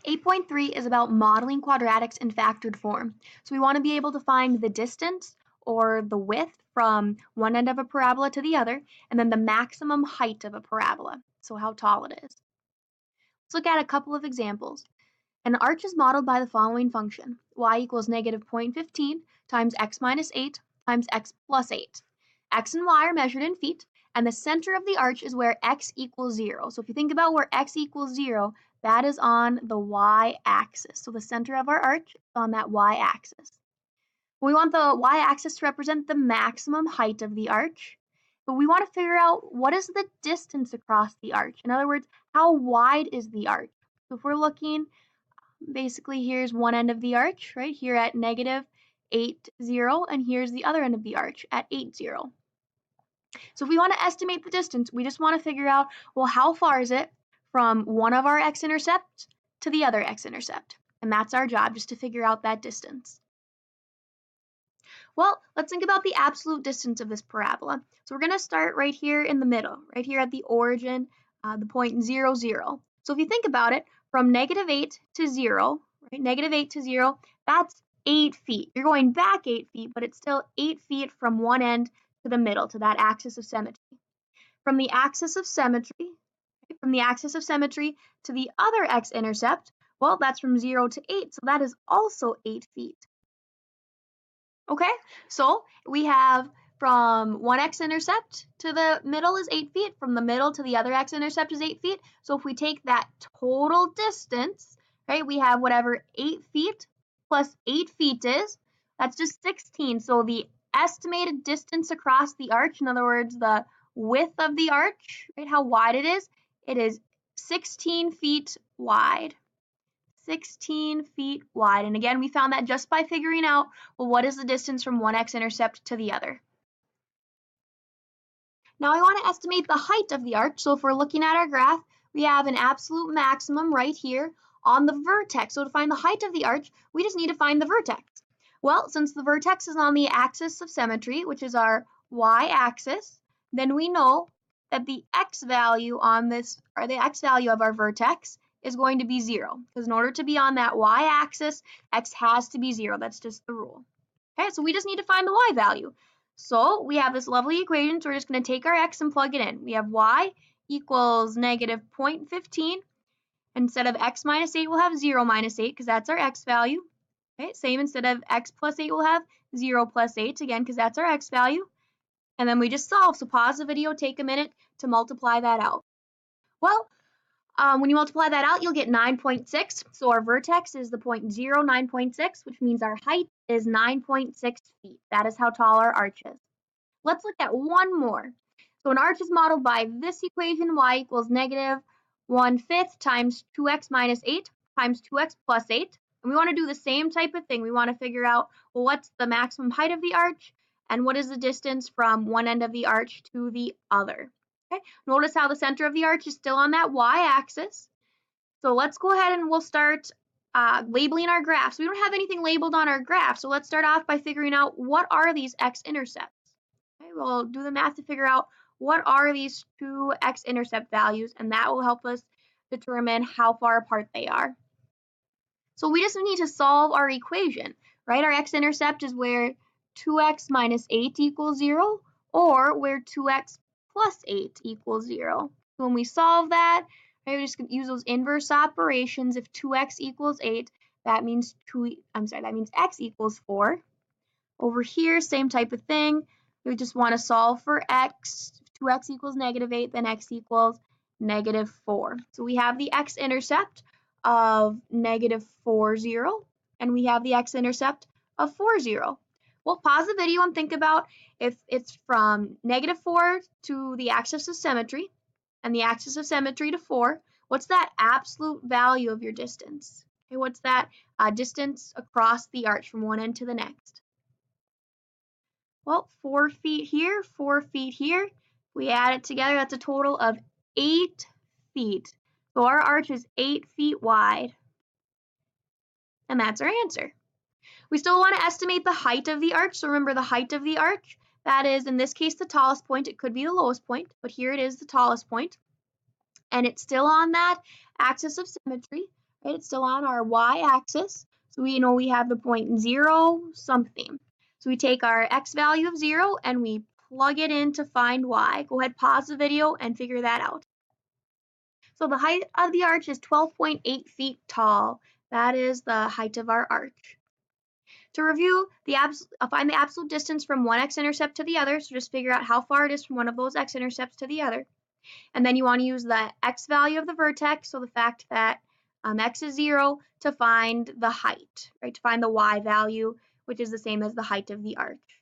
8.3 is about modeling quadratics in factored form. So we want to be able to find the distance or the width from one end of a parabola to the other, and then the maximum height of a parabola, so how tall it is. Let's look at a couple of examples. An arch is modeled by the following function. Y equals negative 0.15 times x minus 8 times x plus 8. X and y are measured in feet, and the center of the arch is where x equals 0. So if you think about where x equals 0, that is on the y-axis. So the center of our arch is on that y-axis. We want the y-axis to represent the maximum height of the arch, but we want to figure out what is the distance across the arch. In other words, how wide is the arch? So if we're looking, basically here's one end of the arch, right here at negative 8, 0, and here's the other end of the arch at 8, 0. So if we want to estimate the distance, we just want to figure out, well, how far is it from one of our x-intercepts to the other x-intercept? And that's our job, just to figure out that distance. Well, let's think about the absolute distance of this parabola. So we're going to start right here in the middle, right here at the origin, the point 0, 0. So if you think about it, from negative 8 to 0, right, negative 8 to 0, that's 8 feet. You're going back 8 feet, but it's still 8 feet from one end to the middle, to that axis of symmetry. From the axis of symmetry, to the other x-intercept, well, that's from 0 to 8, so that is also 8 feet. Okay, so we have from one x-intercept to the middle is 8 feet, from the middle to the other x-intercept is 8 feet. So if we take that total distance, right, we have whatever 8 feet plus 8 feet is, that's just 16. So the estimated distance across the arch, in other words, the width of the arch, right, how wide it is 16 feet wide. 16 feet wide. And again, we found that just by figuring out, well, what is the distance from one x-intercept to the other? Now I want to estimate the height of the arch. So if we're looking at our graph, we have an absolute maximum right here on the vertex. So to find the height of the arch, we just need to find the vertex. Well, since the vertex is on the axis of symmetry, which is our y-axis, then we know that the x value on this, or the x value of our vertex, is going to be 0, because in order to be on that y-axis, x has to be 0. That's just the rule. Okay, so we just need to find the y value. So we have this lovely equation, so we're just going to take our x and plug it in. We have y equals negative 0.15. Instead of x minus 8, we'll have 0 minus 8, because that's our x value. Okay, same, instead of x plus 8, we'll have 0 plus 8, again, because that's our x value. And then we just solve. So pause the video, take a minute to multiply that out. Well, when you multiply that out, you'll get 9.6. So our vertex is the point 0, 9.6, which means our height is 9.6 feet. That is how tall our arch is. Let's look at one more. So an arch is modeled by this equation, y equals negative 1/5 times 2x minus 8 times 2x plus 8. And we want to do the same type of thing. We want to figure out, well, what's the maximum height of the arch and what is the distance from one end of the arch to the other. Okay, notice how the center of the arch is still on that y-axis. So let's go ahead and we'll start labeling our graphs. We don't have anything labeled on our graph, so let's start off by figuring out what are these x-intercepts. Okay, we'll do the math to figure out what are these two x-intercept values, and that will help us determine how far apart they are. So we just need to solve our equation, right? Our x-intercept is where 2x minus 8 equals 0, or where 2x plus 8 equals 0. So when we solve that, right, we're just going to use those inverse operations. If 2x equals 8, that means x equals 4. Over here, same type of thing. We just want to solve for x. If 2x equals negative 8, then x equals negative 4. So we have the x-intercept of negative 4, 0, and we have the x-intercept of 4, 0. Well, pause the video and think about if it's from negative 4 to the axis of symmetry and the axis of symmetry to 4, what's that absolute value of your distance? Okay, what's that distance across the arch from one end to the next? Well, 4 feet here, 4 feet here. If we add it together, that's a total of 8 feet. So our arch is 8 feet wide. And that's our answer. We still want to estimate the height of the arch. So remember the height of the arch, that is in this case the tallest point. It could be the lowest point, but here it is the tallest point. And it's still on that axis of symmetry. right? It's still on our y-axis. So we know we have the point 0 something. So we take our x value of 0 and we plug it in to find y. Go ahead, pause the video and figure that out. So the height of the arch is 12.8 feet tall. That is the height of our arch. To review, find the absolute distance from one x-intercept to the other. So just figure out how far it is from one of those x-intercepts to the other. And then you want to use the x value of the vertex, so the fact that x is 0, to find the height, right? To find the y value, which is the same as the height of the arch.